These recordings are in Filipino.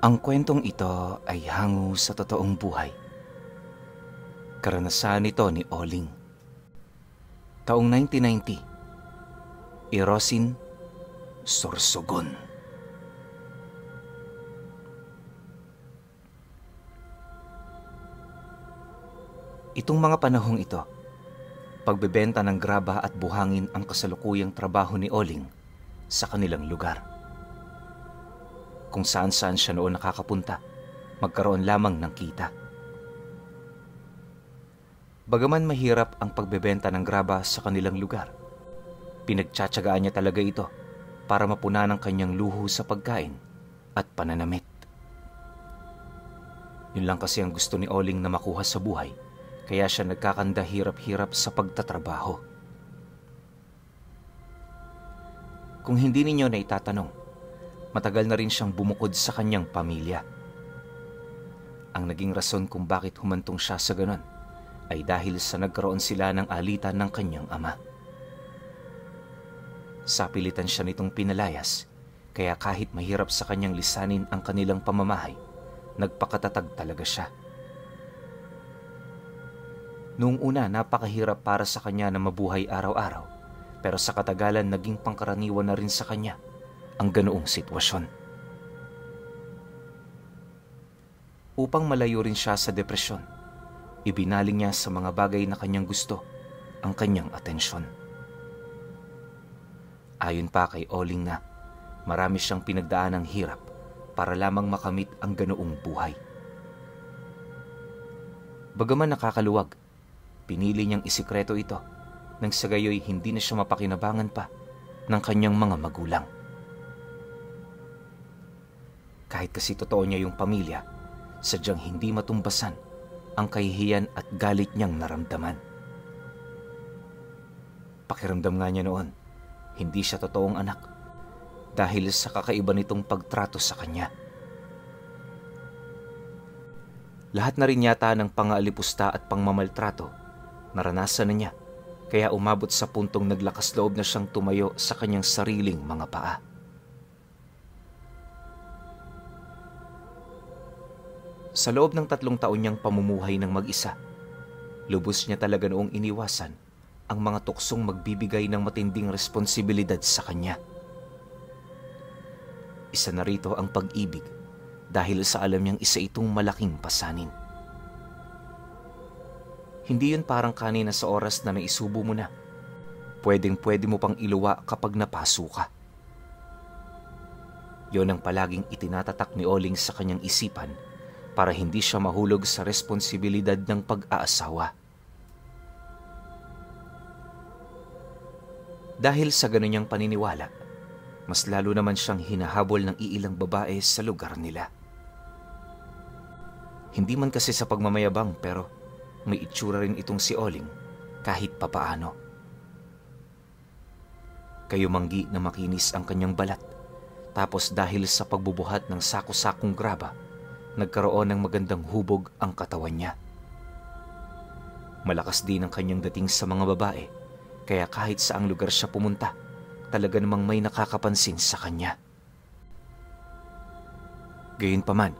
Ang kwentong ito ay hango sa totoong buhay. Karanasan ito ni Oling. Taong 1990, Irosin, Sorsogon. Itong mga panahong ito, pagbebenta ng graba at buhangin ang kasalukuyang trabaho ni Oling sa kanilang lugar. Kung saan-saan siya noon nakakapunta, magkaroon lamang ng kita. Bagaman mahirap ang pagbebenta ng graba sa kanilang lugar, pinagtsatsagaan niya talaga ito para mapunan ang kanyang luho sa pagkain at pananamit. Yun lang kasi ang gusto ni Oling na makuha sa buhay, kaya siya nagkakanda hirap-hirap sa pagtatrabaho. Kung hindi ninyo na itatanong, matagal na rin siyang bumukod sa kanyang pamilya. Ang naging rason kung bakit humantong siya sa ganon ay dahil sa nagkaroon sila ng alitan ng kanyang ama. Sapilitan siya nitong pinalayas, kaya kahit mahirap sa kanyang lisanin ang kanilang pamamahay, nagpakatatag talaga siya. Noong una, napakahirap para sa kanya na mabuhay araw-araw, pero sa katagalan naging pangkaraniwan na rin sa kanya ang ganoong sitwasyon. Upang malayo rin siya sa depresyon, ibinaling niya sa mga bagay na kanyang gusto ang kanyang atensyon. Ayon pa kay Oling na marami siyang pinagdaan ng hirap para lamang makamit ang ganoong buhay. Bagaman nakakaluwag, pinili niyang isikreto ito nang sa gayoy hindi na siya mapakinabangan pa ng kanyang mga magulang. Kahit kasi totoo niya yung pamilya, sadyang hindi matumbasan ang kahihiyan at galit niyang naramdaman. Pakiramdam nga niya noon, hindi siya totoong anak dahil sa kakaiba nitong pagtrato sa kanya. Lahat na rin yata ng pang-aalipusta at pangmamaltrato naranasan na niya, kaya umabot sa puntong naglakas loob na siyang tumayo sa kanyang sariling mga paa. Sa loob ng 3 taon niyang pamumuhay ng mag-isa, lubos niya talaga noong iniwasan ang mga tuksong magbibigay ng matinding responsibilidad sa kanya. Isa na rito ang pag-ibig dahil sa alam niyang isa itong malaking pasanin. Hindi yun parang kanina sa oras na naisubo mo na. Pwedeng-pwede mo pang iluwa kapag napaso ka. Yun ang palaging itinatatak ni Oling sa kanyang isipan para hindi siya mahulog sa responsibilidad ng pag-aasawa. Dahil sa ganun niyang paniniwala, mas lalo naman siyang hinahabol ng iilang babae sa lugar nila. Hindi man kasi sa pagmamayabang, pero may itsura rin itong si Oling kahit papaano. Kayumanggi na makinis ang kanyang balat, tapos dahil sa pagbubuhat ng sako-sakong graba, nagkaroon ng magandang hubog ang katawan niya. Malakas din ang kanyang dating sa mga babae, kaya kahit saang lugar siya pumunta, talaga namang may nakakapansin sa kanya. Gayunpaman,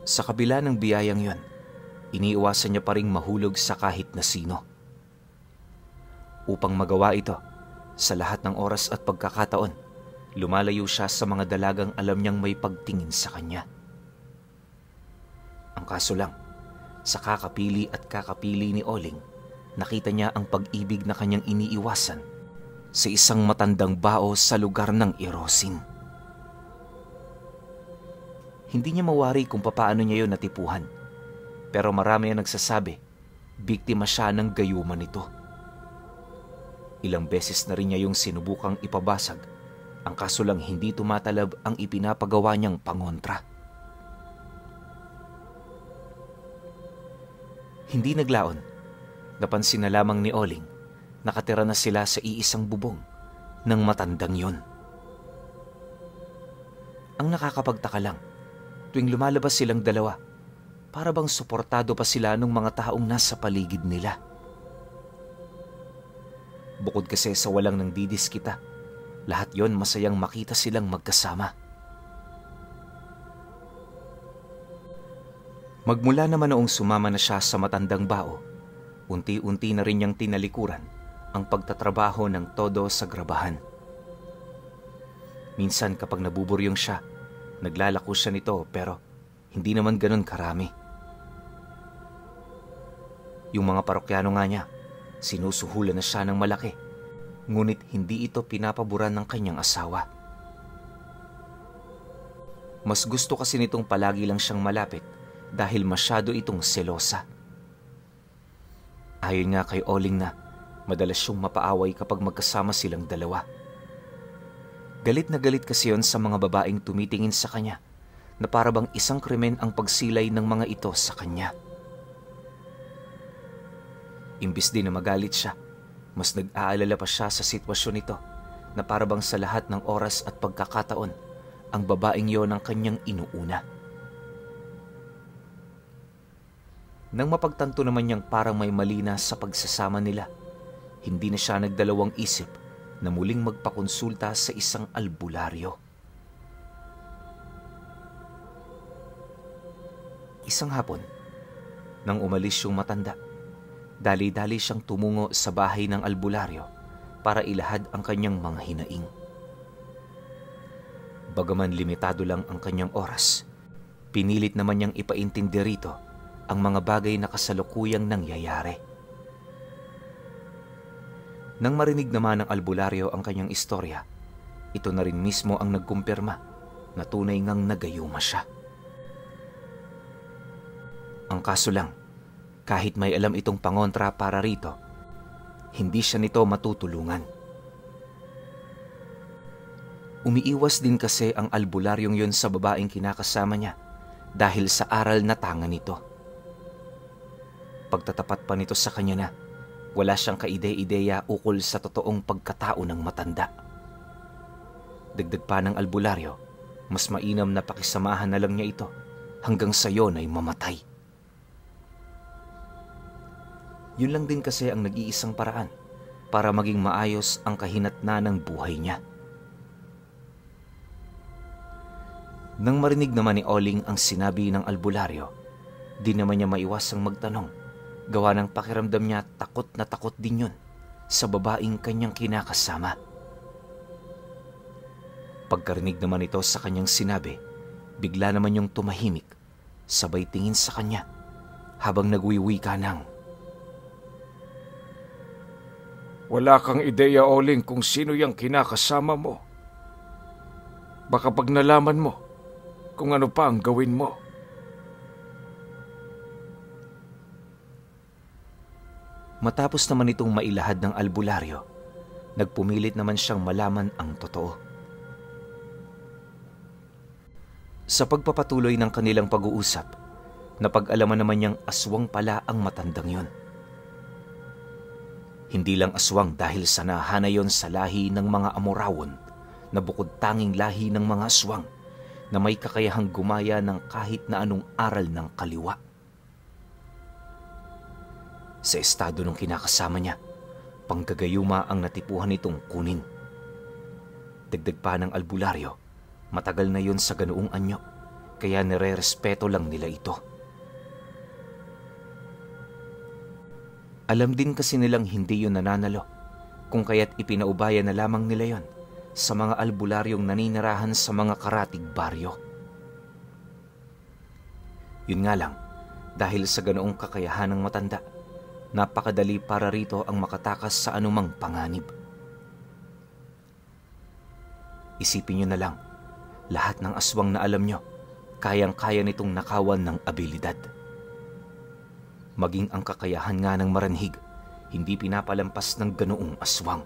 sa kabila ng biyayang yon, iniiwasan niya pa ring mahulog sa kahit na sino. Upang magawa ito, sa lahat ng oras at pagkakataon, lumalayo siya sa mga dalagang alam niyang may pagtingin sa kanya. Ang kaso lang, sa kakapili at kakapili ni Oling, nakita niya ang pag-ibig na kanyang iniiwasan sa isang matandang bao sa lugar ng Irosin. Hindi niya mawari kung papaano niya yun natipuhan, pero marami ang nagsasabi, biktima siya ng gayuman nito. Ilang beses na rin niya yung sinubukang ipabasag, ang kaso lang hindi tumatalab ang ipinapagawa niyang pangontra. Hindi naglaon, napansin na lamang ni Oling, nakatira na sila sa iisang bubong ng matandang yon. Ang nakakapagtaka lang, tuwing lumalabas silang dalawa, para bang suportado pa sila ng mga taong nasa paligid nila. Bukod kasi sa walang nang didiskita, lahat yon masayang makita silang magkasama. Magmula naman noong sumama na siya sa matandang bao, unti-unti na rin niyang tinalikuran ang pagtatrabaho ng todo sa grabahan. Minsan kapag nabuburyong siya, naglalako siya nito pero hindi naman ganun karami. Yung mga parokyano nga niya, sinusuhulan na siya ng malaki, ngunit hindi ito pinapaboran ng kanyang asawa. Mas gusto kasi nitong palagi lang siyang malapit dahil masyado itong selosa. Ayon nga kay Oling na madalas siyang mapaaway kapag magkasama silang dalawa. Galit na galit kasi yon sa mga babaeng tumitingin sa kanya na para bang isang krimen ang pagsilay ng mga ito sa kanya. Imbis din na magalit siya, mas nag-aalala pa siya sa sitwasyon nito na para bang sa lahat ng oras at pagkakataon, ang babaeng yon ang kanyang inuuna. Nang mapagtanto naman niyang parang may mali na sa pagsasama nila, hindi na siya nagdalawang isip na muling magpakonsulta sa isang albularyo. Isang hapon, nang umalis yung matanda, dali-dali siyang tumungo sa bahay ng albularyo para ilahad ang kanyang mga hinaing. Bagaman limitado lang ang kanyang oras, pinilit naman niyang ipaintindi rito ang mga bagay na kasalukuyang nangyayari. Nang marinig naman ng albularyo ang kanyang istorya, ito na rin mismo ang nagkumpirma na tunay ngang nagayuma siya. Ang kaso lang, kahit may alam itong pangontra para rito, hindi siya nito matutulungan. Umiiwas din kasi ang albularyong yun sa babaeng kinakasama niya dahil sa aral na tanga nito. Pagtatapat pa nito sa kanya na wala siyang kaide-ideya ukol sa totoong pagkatao ng matanda. Dagdag pa ng albularyo, mas mainam na pakisamahan na lang niya ito hanggang sa yon ay mamatay. Yun lang din kasi ang nag-iisang paraan para maging maayos ang kahinatnan ng buhay niya. Nang marinig naman ni Oling ang sinabi ng albularyo, di naman niya maiwasang magtanong, gawa ng pakiramdam niya takot na takot din yun sa babaeng kanyang kinakasama. Pagkarinig naman ito sa kanyang sinabi, bigla naman yung tumahimik, sabay tingin sa kanya habang nagwiwika ng, "Wala kang ideya, Oling, kung sino yung kinakasama mo. Baka pag nalaman mo kung ano pa ang gawin mo." Matapos naman itong mailahad ng albularyo, nagpumilit naman siyang malaman ang totoo. Sa pagpapatuloy ng kanilang pag-uusap, napag-alaman naman niyang aswang pala ang matandang yon. Hindi lang aswang dahil sanahana yon sa lahi ng mga Amorawon na bukod tanging lahi ng mga aswang na may kakayahang gumaya ng kahit na anong aral ng kaliwa. Sa estado ng kinakasama niya, panggagayuma ang natipuhan nitong kunin. Dagdag pa ng albularyo, matagal na yon sa ganoong anyo, kaya nire-respeto lang nila ito. Alam din kasi nilang hindi yun nananalo, kung kaya't ipinaubaya na lamang nila yon sa mga albularyong naninirahan sa mga karatig baryo. Yun nga lang, dahil sa ganoong kakayahan ng matanda, napakadali para rito ang makatakas sa anumang panganib. Isipin nyo na lang, lahat ng aswang na alam nyo, kayang-kaya nitong nakawan ng abilidad. Maging ang kakayahan nga ng maranhig, hindi pinapalampas ng ganoong aswang.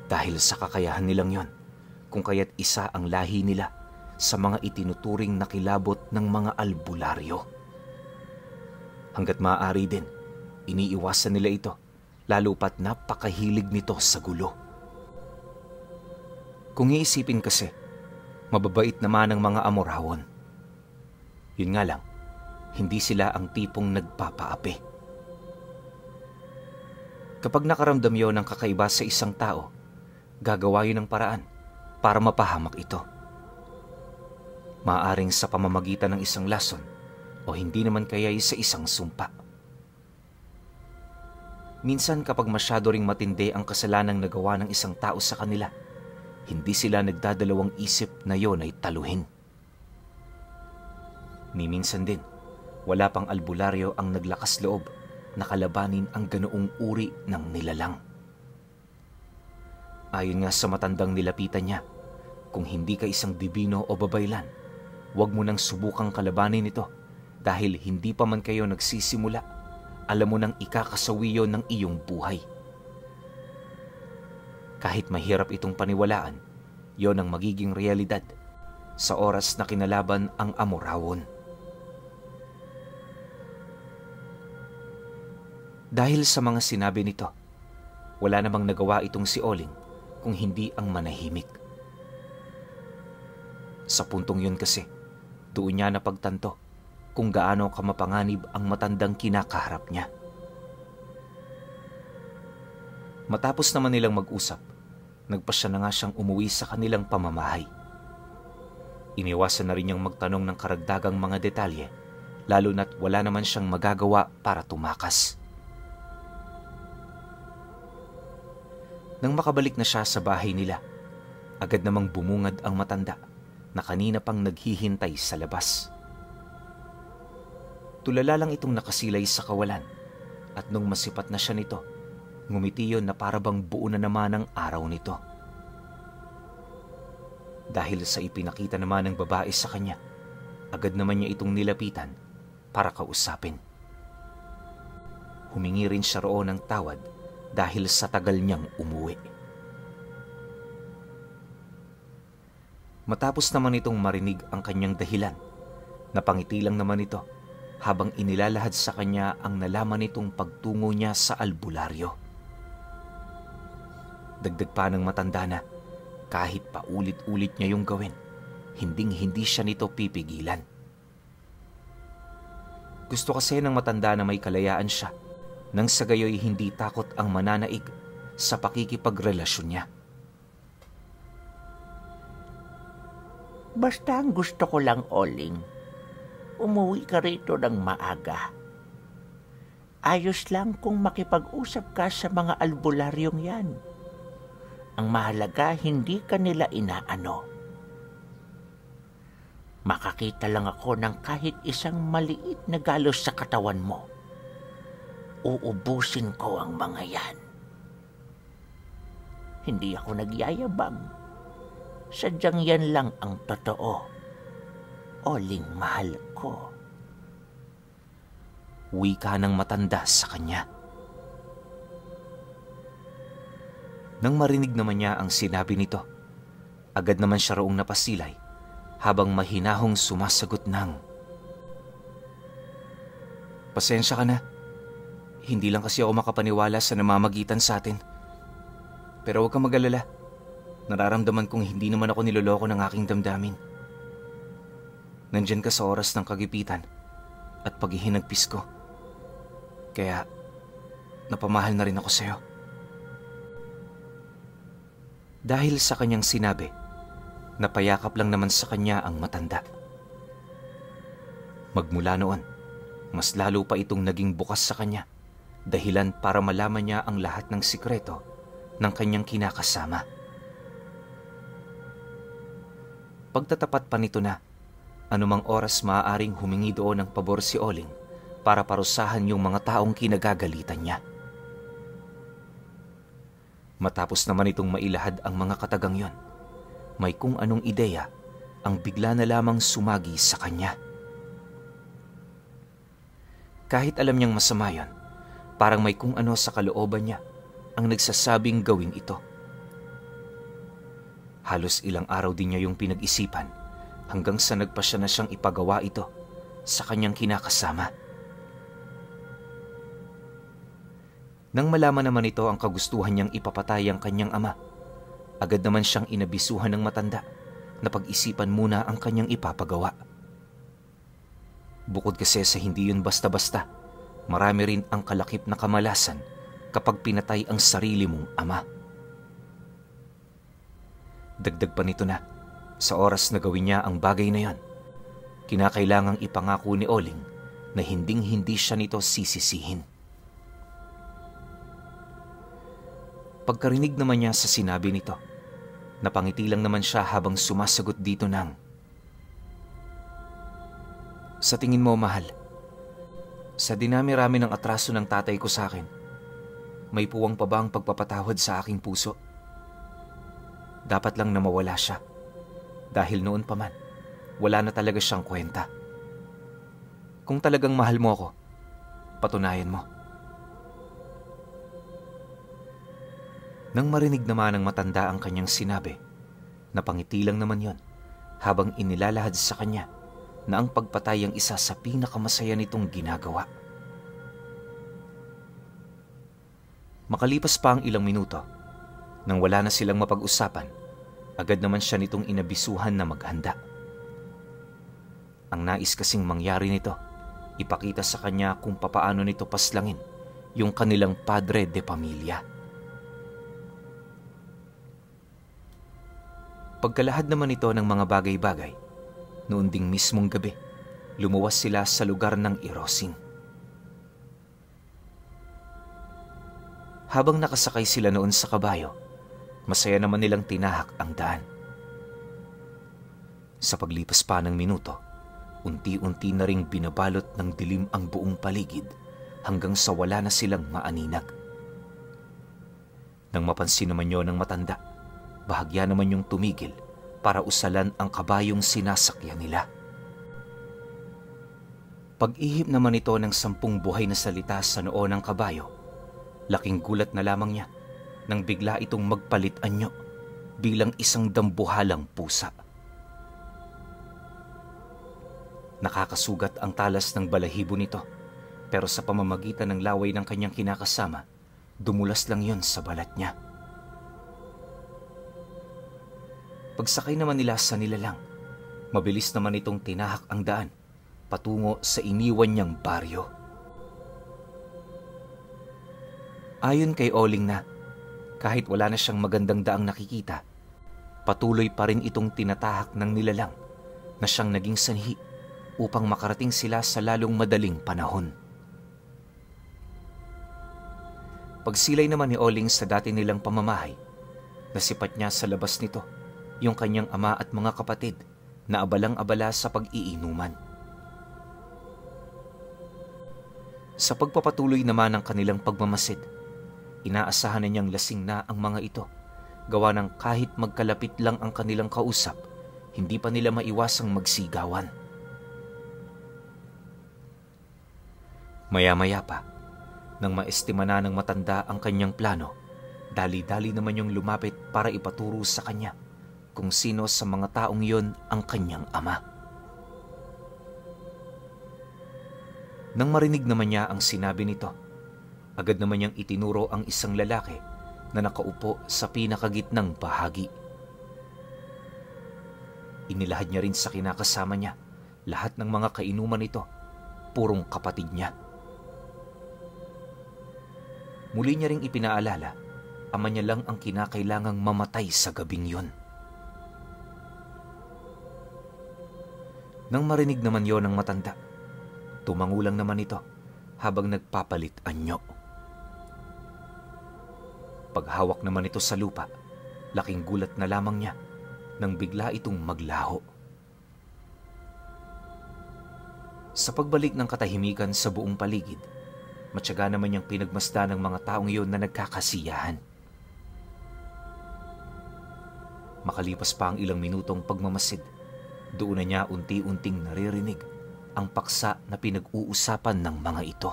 Dahil sa kakayahan nilang yon, kung kaya't isa ang lahi nila sa mga itinuturing na kilabot ng mga albularyo. Hanggat maaari din, iniiwasan nila ito, lalo pat napakahilig nito sa gulo. Kung iisipin kasi, mababait naman ang mga Amorawon. Yun nga lang, hindi sila ang tipong nagpapaapi. Kapag nakaramdam yon ng kakaiba sa isang tao, gagawa yun ng paraan para mapahamak ito. Maaaring sa pamamagitan ng isang lason o hindi naman kaya sa isang sumpa. Minsan kapag masyado ring matindi ang kasalanang nagawa ng isang tao sa kanila, hindi sila nagdadalawang isip na yon ay taluhin. Minsan din, wala pang albularyo ang naglakas loob na kalabanin ang ganoong uri ng nilalang. Ayon nga sa matandang nilapitan niya, kung hindi ka isang dibino o babaylan, huwag mo nang subukang kalabanin ito dahil hindi pa man kayo nagsisimula, alam mo nang ikakasawiyo ng iyong buhay. Kahit mahirap itong paniwalaan, yon ang magiging realidad sa oras na kinalaban ang Amorawon. Dahil sa mga sinabi nito, wala namang nagawa itong si Oling kung hindi ang manahimik. Sa puntong yun kasi, doon niya napagtanto kung gaano kamapanganib ang matandang kinakaharap niya. Matapos naman nilang mag-usap, nagpasya na nga siyang umuwi sa kanilang pamamahay. Iniwasan na rin niyang magtanong ng karagdagang mga detalye, lalo na't wala naman siyang magagawa para tumakas. Nang makabalik na siya sa bahay nila, agad namang bumungad ang matanda na kanina pang naghihintay sa labas. Tulala lang itong nakasilay sa kawalan at nung masipat na siya nito, ngumiti yon na parabang buo na naman ang araw nito. Dahil sa ipinakita naman ng babae sa kanya, agad naman niya itong nilapitan para kausapin. Humingi rin siya roon ng tawad dahil sa tagal niyang umuwi. Matapos naman itong marinig ang kanyang dahilan, napangiti lang naman ito habang inilalahad sa kanya ang nalaman nitong pagtungo niya sa albularyo. Dagdag pa ng matanda na kahit paulit-ulit niya yung gawin, hinding-hindi siya nito pipigilan. Gusto kasi ng matanda na may kalayaan siya nang sa gayoy hindi takot ang mananaig sa pakikipagrelasyon niya. Basta ang gusto ko lang, Oling, umuwi ka rito ng maaga. Ayos lang kung makipag-usap ka sa mga albularyong yan. Ang mahalaga, hindi ka nila inaano. Makakita lang ako ng kahit isang maliit na galos sa katawan mo. Uubusin ko ang mga yan. Hindi ako nagyayabang. Sadyang yan lang ang totoo. Oling, mahal ko. Wika ng matanda sa kanya. Nang marinig naman niya ang sinabi nito, agad naman siya roong napasilay habang mahinahong sumasagot ng, "Pasensya ka na. Hindi lang kasi ako makapaniwala sa namamagitan sa atin. Pero huwag kang mag-alala. Nararamdaman kong hindi naman ako niloloko ng aking damdamin. Nandyan ka sa oras ng kagipitan at paghihinagpis ko. Kaya napamahal na rin ako sa'yo." Dahil sa kanyang sinabi, napayakap lang naman sa kanya ang matanda. Magmula noon, mas lalo pa itong naging bukas sa kanya, dahilan para malaman niya ang lahat ng sikreto ng kanyang kinakasama. Pagtatapat pa nito na, anumang oras maaaring humingi doon ng pabor si Oling para parusahan yung mga taong kinagagalitan niya. Matapos naman itong mailahad ang mga katagang yon, may kung anong ideya ang bigla na lamang sumagi sa kanya. Kahit alam niyang masama yon, parang may kung ano sa kalooban niya ang nagsasabing gawin ito. Halos ilang araw din niya yung pinag-isipan hanggang sa nagpasya na siyang ipagawa ito sa kanyang kinakasama. Nang malaman naman ito ang kagustuhan niyang ipapatay ang kanyang ama, agad naman siyang inabisuhan ng matanda na pag-isipan muna ang kanyang ipapagawa. Bukod kasi sa hindi yun basta-basta, marami rin ang kalakip na kamalasan kapag pinatay ang sarili mong ama. Dagdag pa nito na, sa oras na gawin niya ang bagay na yon, kinakailangang ipangako ni Oling na hinding-hindi siya nito sisisihin. Pagkarinig naman niya sa sinabi nito, napangiti lang naman siya habang sumasagot dito ng, "Sa tingin mo, mahal, sa dinami-rami ng atraso ng tatay ko sa akin, may puwang pa ba ang pagpapatawad sa aking puso? Dapat lang na mawala siya. Dahil noon pa man, wala na talaga siyang kwenta. Kung talagang mahal mo ako, patunayan mo." Nang marinig naman ng matanda ang kanyang sinabi, napangiti lang naman yon habang inilalahad sa kanya na ang pagpatay ang isa sa pinakamasaya nitong ginagawa. Makalipas pa ang ilang minuto, nang wala na silang mapag-usapan, agad naman siya nitong inabisuhan na maghanda. Ang nais kasing mangyari nito, ipakita sa kanya kung papaano nito paslangin yung kanilang padre de pamilya. Pagkalahad naman ito ng mga bagay-bagay, noon ding mismong gabi, lumuwas sila sa lugar ng Irosing. Habang nakasakay sila noon sa kabayo, masaya naman nilang tinahak ang daan. Sa paglipas pa ng minuto, unti-unti na ring binabalot ng dilim ang buong paligid hanggang sa wala na silang maaninag. Nang mapansin naman yon ng matanda, bahagya naman yung tumigil para usalan ang kabayong sinasakyan nila. Pag-ihip naman ito ng 10 buhay na salita sa noo ng kabayo, laking gulat na lamang niya nang bigla itong magpalit anyo bilang isang dambuhalang pusa. Nakakasugat ang talas ng balahibo nito, pero sa pamamagitan ng laway ng kanyang kinakasama, dumulas lang yon sa balat niya. Pagsakay naman nila sa nilalang, mabilis naman itong tinahak ang daan patungo sa iniwan niyang baryo. Ayon kay Oling na, kahit wala na siyang magandang daang nakikita, patuloy pa rin itong tinatahak ng nilalang na siyang naging sanhi upang makarating sila sa lalong madaling panahon. Pagsilay naman ni Oling sa dati nilang pamamahay, nasipat niya sa labas nito yung kanyang ama at mga kapatid na abalang-abala sa pag-iinuman. Sa pagpapatuloy naman ng kanilang pagmamasid, inaasahan na niyang lasing na ang mga ito, gawa ng kahit magkalapit lang ang kanilang kausap, hindi pa nila maiwasang magsigawan. Maya-maya pa, nang maestima na ng matanda ang kanyang plano, dali-dali naman yung lumapit para ipaturo sa kanya kung sino sa mga taong yon ang kanyang ama. Nang marinig naman niya ang sinabi nito, agad naman niyang itinuro ang isang lalaki na nakaupo sa pinakagitnang bahagi. Inilahad niya rin sa kinakasama niya lahat ng mga kainuman nito, purong kapatid niya. Muli niya ring ipinaalala, ama niya lang ang kinakailangang mamatay sa gabing yon. Nang marinig naman yon ng matanda, tumangulang naman ito habang nagpapalit anyo. Paghawak naman ito sa lupa, laking gulat na lamang niya nang bigla itong maglaho. Sa pagbalik ng katahimikan sa buong paligid, matyaga naman niyang pinagmasdan ng mga taong iyon na nagkakasiyahan. Makalipas pa ang ilang minutong pagmamasid, doon na niya unti-unting naririnig ang paksa na pinag-uusapan ng mga ito.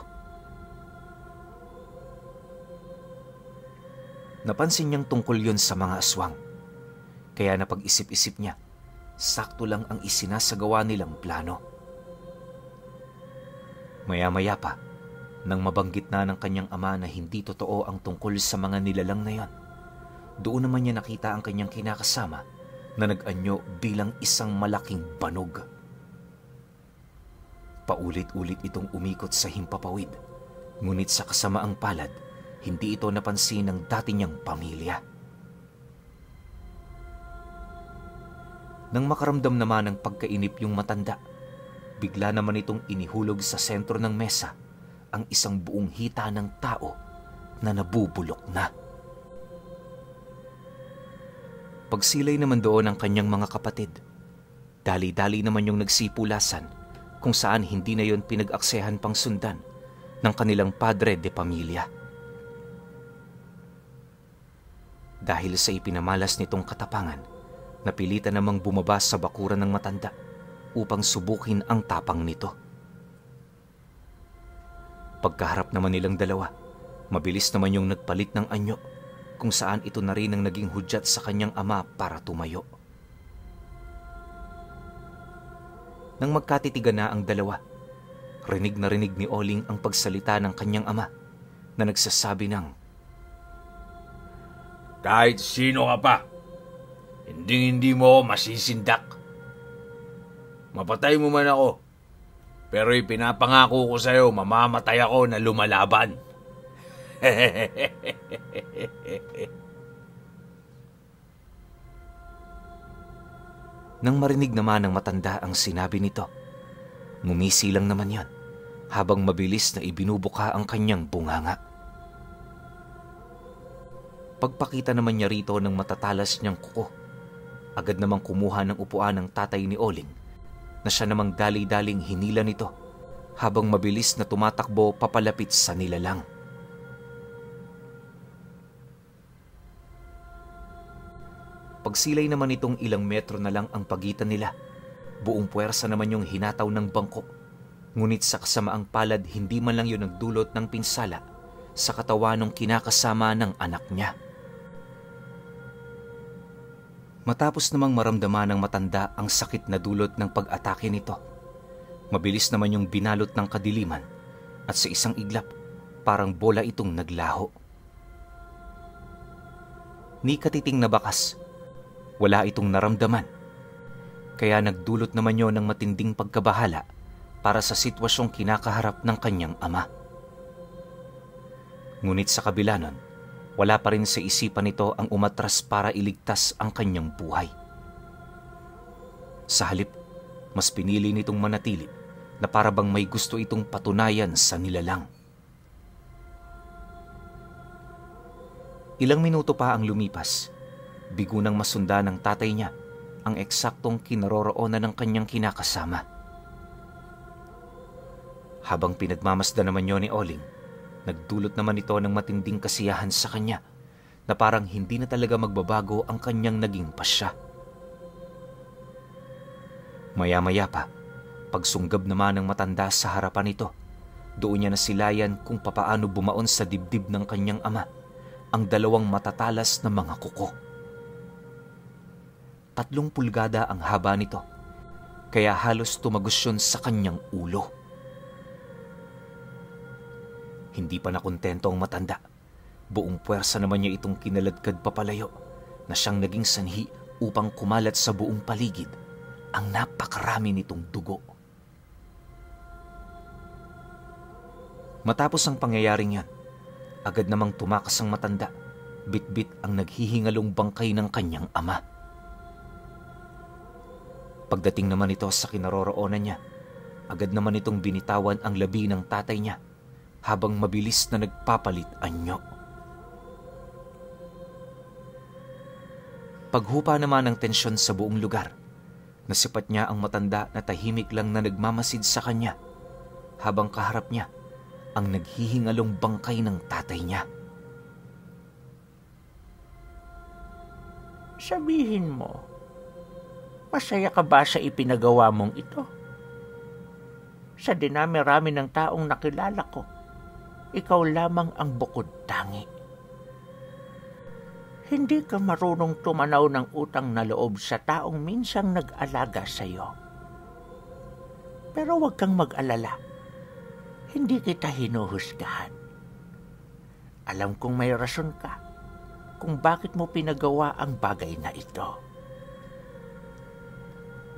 Napansin niyang tungkol yon sa mga aswang, kaya napag-isip-isip niya, sakto lang ang isinasagawa nilang plano. Maya-maya pa, nang mabanggit na ng kanyang ama na hindi totoo ang tungkol sa mga nilalang na yon, doon naman niya nakita ang kanyang kinakasama na nag-anyo bilang isang malaking banog. Paulit-ulit itong umikot sa himpapawid, ngunit sa kasamaang palad, hindi ito napansin ng dati niyang pamilya. Nang makaramdam naman ng pagkainip yung matanda, bigla naman itong inihulog sa sentro ng mesa ang isang buong hita ng tao na nabubulok na. Pagsilay naman doon ang kanyang mga kapatid, dali-dali naman yung nagsipulasan kung saan hindi na yon pinag-aksehan pang sundan ng kanilang padre de pamilya. Dahil sa ipinamalas nitong katapangan, napilitan namang bumaba sa bakuran ng matanda upang subukin ang tapang nito. Pagkaharap naman nilang dalawa, mabilis naman yung nagpalit ng anyo kung saan ito na rin ang naging hudyat sa kanyang ama para tumayo. Nang magkatitigan na ang dalawa, rinig na rinig ni Oling ang pagsalita ng kanyang ama na nagsasabi ng, Kahit sino ka pa, hindi mo masisindak. Mapatay mo man ako, pero ipinapangako ko sa'yo mamamatay ako na lumalaban. Nang marinig naman ng matanda ang sinabi nito, ngumisi lang naman yan habang mabilis na ibinubuka ang kanyang bunganga. Pagpakita naman niya rito ng matatalas niyang kuko, agad namang kumuha ng upuan ng tatay ni Oling na siya namang dali-daling hinila nito habang mabilis na tumatakbo papalapit sa nilalang. Pagsilay naman itong ilang metro na lang ang pagitan nila, buong puwersa naman yung hinataw ng bangko, ngunit sa kasamaang palad hindi man lang yun nagdulot ng pinsala sa katawan ng kinakasama ng anak niya. Matapos namang maramdaman ng matanda ang sakit na dulot ng pag-atake nito, mabilis naman yung binalot ng kadiliman at sa isang iglap, parang bola itong naglaho. Ni katiting na bakas, wala itong naramdaman, kaya nagdulot naman yon ng matinding pagkabahala para sa sitwasyong kinakaharap ng kanyang ama. Ngunit sa kabila nun, wala pa rin sa isipan nito ang umatras para iligtas ang kanyang buhay. Sa halip, mas pinili nitong manatili na para bang may gusto itong patunayan sa nilalang. Ilang minuto pa ang lumipas, bigo nang masundan ng tatay niya ang eksaktong kinaroroonan ng kanyang kinakasama. Habang pinagmamasdan naman yun ni Oling, nagdulot naman ito ng matinding kasiyahan sa kanya na parang hindi na talaga magbabago ang kanyang naging pasya. Maya-maya pa, pagsunggab naman ng matanda sa harapan nito, doon niya nasilayan kung papaano bumaon sa dibdib ng kanyang ama ang dalawang matatalas na mga kuko. 3 pulgada ang haba nito, kaya halos tumagos yun sa kanyang ulo. Hindi pa nakontento ang matanda. Buong puwersa naman niya itong kinaladkad papalayo na siyang naging sanhi upang kumalat sa buong paligid ang napakarami nitong dugo. Matapos ang pangyayaring yan, agad namang tumakas ang matanda, bit-bit ang naghihingalong bangkay ng kanyang ama. Pagdating naman ito sa kinaroroonan niya, agad naman itong binitawan ang labi ng tatay niya habang mabilis na nagpapalit anyo. Paghupa naman ng tensyon sa buong lugar, nasipat niya ang matanda na tahimik lang na nagmamasid sa kanya habang kaharap niya ang naghihingalong bangkay ng tatay niya. Sabihin mo, masaya ka ba sa ipinagawa mong ito? Sa dinami-rami ng taong nakilala ko, ikaw lamang ang bukod tangi. Hindi ka marunong tumanaw ng utang na loob sa taong minsang nag-alaga sa iyo. Pero huwag kang mag-alala. Hindi kita hinuhusgahan. Alam kong may rason ka kung bakit mo pinagawa ang bagay na ito.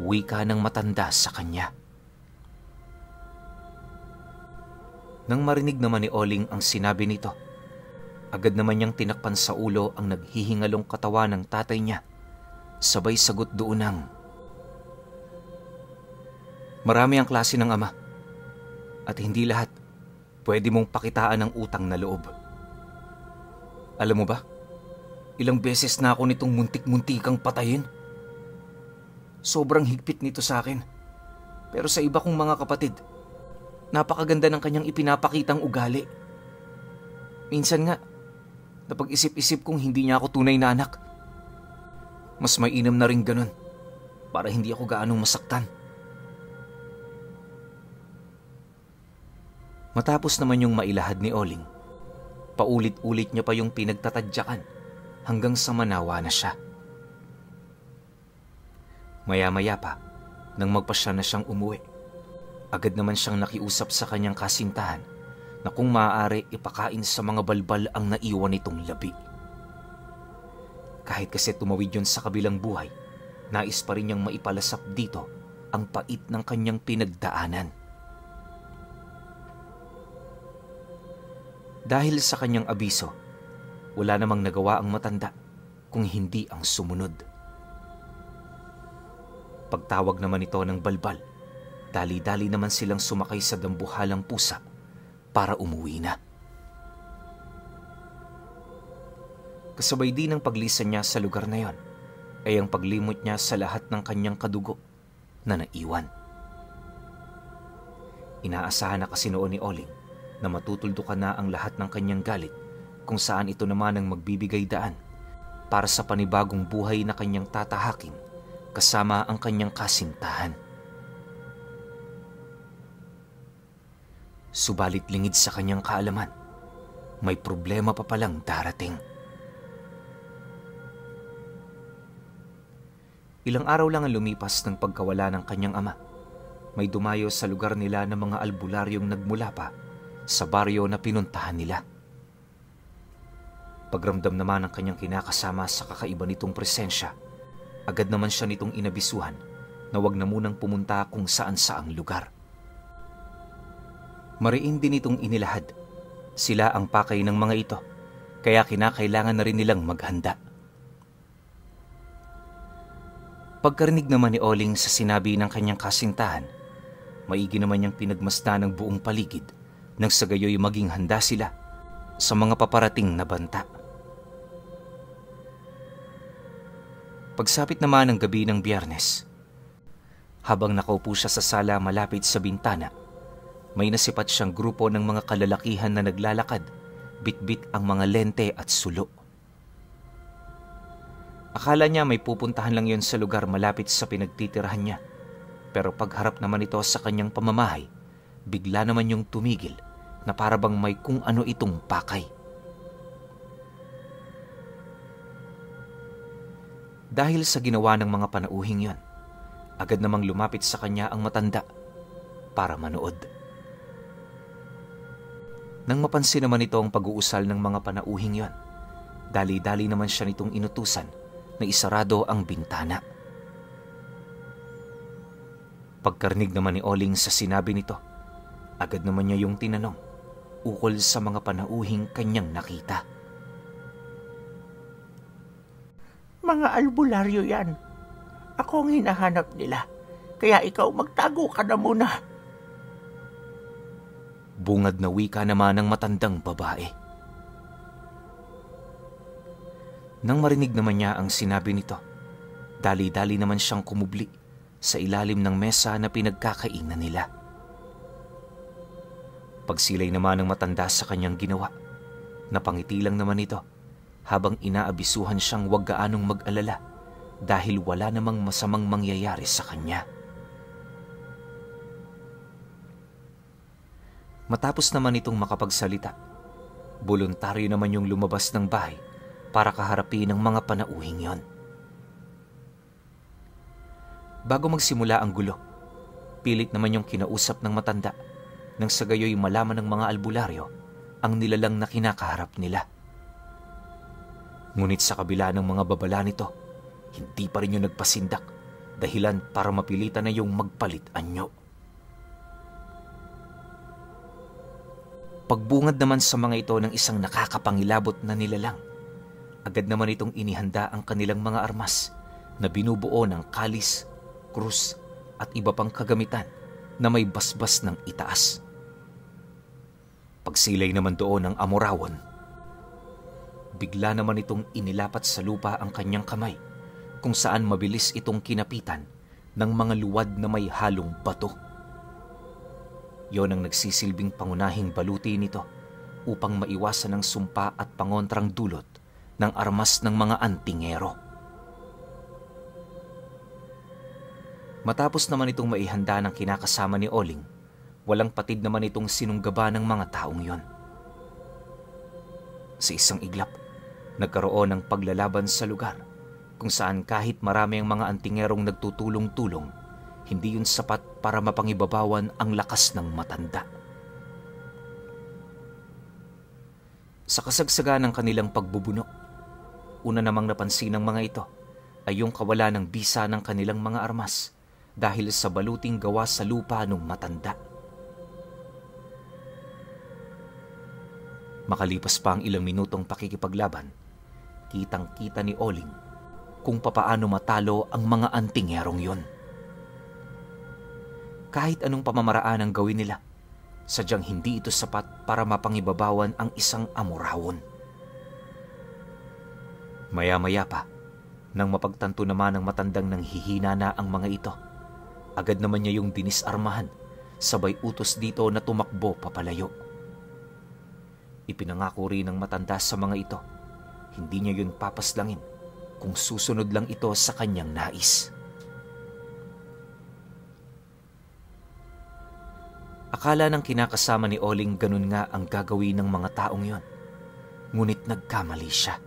Wika ng matanda sa kanya. Nang marinig naman ni Oling ang sinabi nito, agad naman niyang tinakpan sa ulo ang naghihingalong katawan ng tatay niya. Sabay sagot doon ng, Marami ang klase ng ama. At hindi lahat pwede mong pakitaan ng utang na loob. Alam mo ba, ilang beses na ako nitong muntik-muntikang patayin. Sobrang higpit nito sa akin. Pero sa iba kong mga kapatid, napakaganda ng kanyang ipinapakitang ugali. Minsan nga, napag-isip-isip kong hindi niya ako tunay na anak. Mas mainam na rin ganun para hindi ako gaanong masaktan. Matapos naman yung mailahad ni Oling, paulit-ulit niya pa yung pinagtatadyakan hanggang sa manawa na siya. Maya-maya pa, nang magpasya na siyang umuwi, agad naman siyang nakiusap sa kanyang kasintahan na kung maaari ipakain sa mga balbal ang naiwan nitong labi. Kahit kasi tumawid yun sa kabilang buhay, nais pa rin niyang maipalasap dito ang pait ng kanyang pinagdaanan. Dahil sa kanyang abiso, wala namang nagawa ang matanda kung hindi ang sumunod. Pagtawag naman ito ng balbal, dali-dali naman silang sumakay sa dambuhalang pusa para umuwi na. Kasabay din ng paglisan niya sa lugar na yon ay ang paglimot niya sa lahat ng kanyang kadugo na naiwan. Inaasahan na kasi noon ni Oling na matutuldukan na ang lahat ng kanyang galit kung saan ito naman ang magbibigay daan para sa panibagong buhay na kanyang tatahakin kasama ang kanyang kasintahan. Subalit lingid sa kanyang kaalaman, may problema pa palang darating. Ilang araw lang ang lumipas ng pagkawala ng kanyang ama. May dumayo sa lugar nila ng mga albularyong nagmula pa sa baryo na pinuntahan nila. Pagramdam naman ng kanyang kinakasama sa kakaiba nitong presensya, agad naman siya nitong inabisuhan na wag na munang pumunta kung saan-saang lugar. Mariin din itong inilahad. Sila ang pakay ng mga ito, kaya kinakailangan na rin nilang maghanda. Pagkarinig naman ni Oling sa sinabi ng kanyang kasintahan, maigi naman niyang pinagmasdan ng buong paligid nang sa gayoy maging handa sila sa mga paparating na banta. Pagsapit naman ng gabi ng Biyernes, habang nakaupo siya sa sala malapit sa bintana, may nasipat siyang grupo ng mga kalalakihan na naglalakad, bitbit ang mga lente at sulo. Akala niya may pupuntahan lang yon sa lugar malapit sa pinagtitirahan niya, pero pagharap naman ito sa kanyang pamamahay, bigla naman yung tumigil na para bang may kung ano itong pakay. Dahil sa ginawa ng mga panauhing yon, agad namang lumapit sa kanya ang matanda para manood. Nang mapansin naman ito ang pag-uusal ng mga panauhing yon, dali-dali naman siya nitong inutusan na isarado ang bintana. Pagkarinig naman ni Oling sa sinabi nito, agad naman niya yung tinanong ukol sa mga panauhing kanyang nakita. Mga albularyo yan. Ako ang hinahanap nila. Kaya ikaw magtago ka na muna. Bungad na wika naman ng matandang babae. Nang marinig naman niya ang sinabi nito, dali-dali naman siyang kumubli sa ilalim ng mesa na pinagkakainan nila. Pagsilay naman ng matanda sa kanyang ginawa, napangiti lang naman ito habang inaabisuhan siyang huwag gaanong mag-alala dahil wala namang masamang mangyayari sa kanya. Matapos naman itong makapagsalita, voluntaryo naman yung lumabas ng bahay para kaharapin ang mga panauhing yon. Bago magsimula ang gulo, pilit naman yung kinausap ng matanda nang sa gayoy malaman ng mga albularyo ang nilalang na kinakaharap nila. Ngunit sa kabila ng mga babala nito, hindi pa rin yung nagpasindak, dahilan para mapilitan na yung magpalit anyo. Pagbungad naman sa mga ito ng isang nakakapangilabot na nilalang, agad naman itong inihanda ang kanilang mga armas na binubuo ng kalis, krus at iba pang kagamitan na may basbas ng itaas. Pagsilay naman doon ng amorawon, bigla naman itong inilapat sa lupa ang kanyang kamay kung saan mabilis itong kinapitan ng mga luwad na may halong bato. Yon ang nagsisilbing pangunahing baluti nito upang maiwasan ang sumpa at pangontrang dulot ng armas ng mga antingero. Matapos naman itong maihanda ng kinakasama ni Oling, walang patid naman itong sinunggaba ng mga taong yon. Sa isang iglap, nagkaroon ng paglalaban sa lugar kung saan kahit marami ang mga antingerong nagtutulong-tulong, hindi yun sapat para mapangibabawan ang lakas ng matanda. Sa kasagsagan ng kanilang pagbubunok, una namang napansin ng mga ito ay yung kawalan ng bisa ng kanilang mga armas dahil sa baluting gawa sa lupa ng matanda. Makalipas pa ang ilang minutong pakikipaglaban, kitang-kita ni Oling kung papaano matalo ang mga antingerong yon. Kahit anong pamamaraan ang gawin nila, sadyang hindi ito sapat para mapangibabawan ang isang amorawon. Maya-maya pa, nang mapagtanto naman ng matandang nanghihina na ang mga ito, agad naman niya yung dinisarmahan, sabay utos dito na tumakbo papalayo. Ipinangako rin ng matanda sa mga ito, hindi niya yun papaslangin kung susunod lang ito sa kanyang nais. Akala ng kinakasama ni Oling ganun nga ang gagawin ng mga taong yon, ngunit nagkamali siya.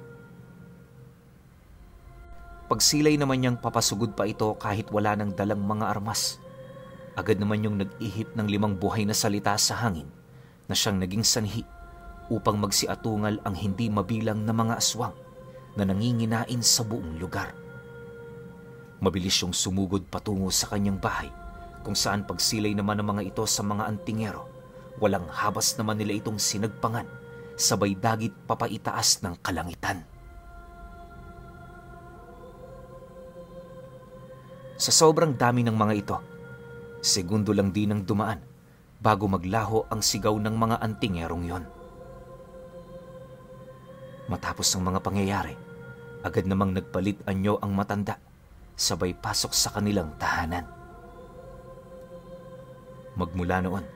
Pagsilay naman niyang papasugod pa ito kahit wala nang dalang mga armas, agad naman yung nag-ihip ng 5 buhay na salita sa hangin na siyang naging sanhi upang magsiatungal ang hindi mabilang na mga aswang na nanginginain sa buong lugar. Mabilis yung sumugod patungo sa kanyang bahay kung saan pagsilay naman ng mga ito sa mga antingero, walang habas naman nila itong sinagpangan, sabay dagit papaitaas ng kalangitan. Sa sobrang dami ng mga ito, segundo lang din ang dumaan bago maglaho ang sigaw ng mga antingerong yon. Matapos ang mga pangyayari, agad namang nagpalit anyo ang matanda, sabay pasok sa kanilang tahanan. Magmula noon,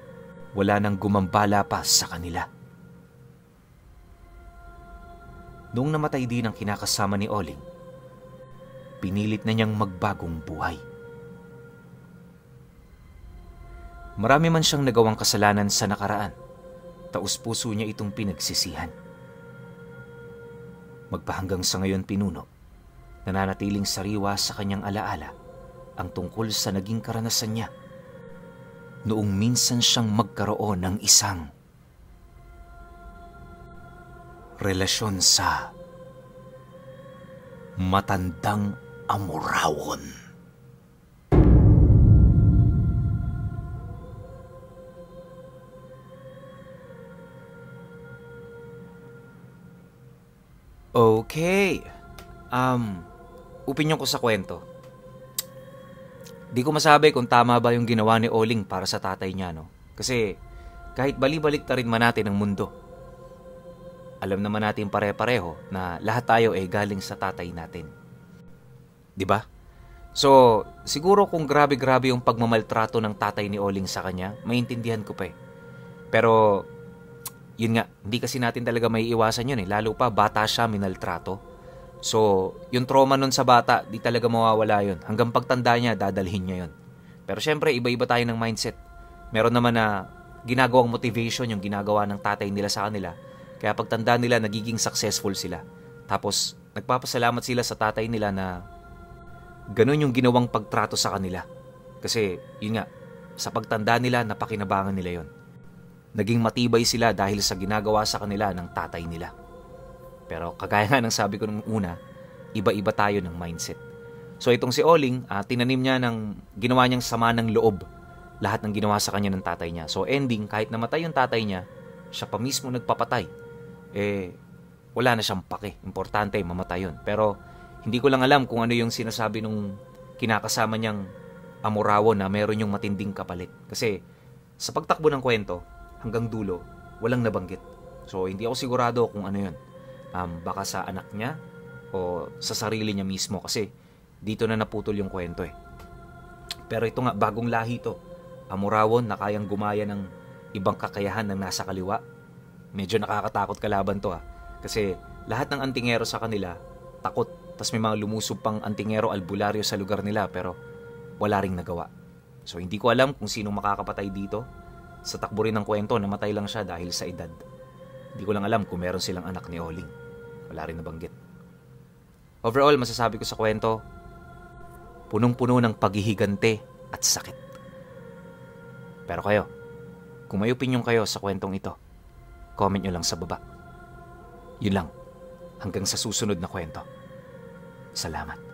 wala nang gumambala pa sa kanila. Noong namatay din ang kinakasama ni Oling, pinilit na niyang magbagong buhay. Marami man siyang nagawang kasalanan sa nakaraan, taus-puso niya itong pinagsisihan. Magpahanggang sa ngayon pinuno, nananatiling sariwa sa kanyang alaala ang tungkol sa naging karanasan niya noong minsan siyang magkaroon ng isang relasyon sa matandang amorawon. Okay. Opinyon ko sa kwento. Di ko masabi kung tama ba yung ginawa ni Oling para sa tatay niya, no? Kasi kahit bali-balik ta rin man natin ang mundo, alam naman natin pare-pareho na lahat tayo ay galing sa tatay natin. Di ba? So, siguro kung grabe-grabe yung pagmamaltrato ng tatay ni Oling sa kanya, maintindihan ko pa eh. Pero, yun nga, hindi kasi natin talaga may iwasan yun eh. Lalo pa, bata siya, minaltrato. So, yung trauma nun sa bata, di talaga mawawala yun. Hanggang pagtanda niya, dadalhin niya yun. Pero syempre, iba-iba tayo ng mindset. Meron naman na ginagawang motivation yung ginagawa ng tatay nila sa kanila. Kaya pagtanda nila, nagiging successful sila. Tapos, nagpapasalamat sila sa tatay nila na ganun yung ginawang pagtrato sa kanila. Kasi, yun nga, sa pagtanda nila, napakinabangan nila yun. Naging matibay sila dahil sa ginagawa sa kanila ng tatay nila. Pero kagaya nga ng sabi ko nung una, iba-iba tayo ng mindset. So itong si Oling, tinanim niya ginawa niyang sama ng loob lahat ng ginawa sa kanya ng tatay niya. So ending, kahit namatay yung tatay niya, siya pa mismo nagpapatay. Wala na siyang pake. Importante, mamatay yun. Pero hindi ko lang alam kung ano yung sinasabi nung kinakasama niyang Amurawo na meron yung matinding kapalit. Kasi sa pagtakbo ng kwento, hanggang dulo, walang nabanggit. So hindi ako sigurado kung ano yun. Baka sa anak niya o sa sarili niya mismo kasi dito na naputol yung kwento eh. Pero ito nga, bagong lahi to. Amurawon na kayang gumaya ng ibang kakayahan ng nasa kaliwa. Medyo nakakatakot kalaban to Kasi lahat ng antingero sa kanila, takot. Tas may mga lumusob pang antingero albularyo sa lugar nila pero wala ring nagawa. So hindi ko alam kung sinong makakapatay dito. Sa takbo rin ng kwento, namatay lang siya dahil sa edad. Hindi ko lang alam kung meron silang anak ni Oling. Wala rin nabanggit. Overall, masasabi ko sa kwento, punong-puno ng paghihigante at sakit. Pero kayo, kung may opinion kayo sa kwentong ito, comment nyo lang sa baba. Yun lang. Hanggang sa susunod na kwento. Salamat.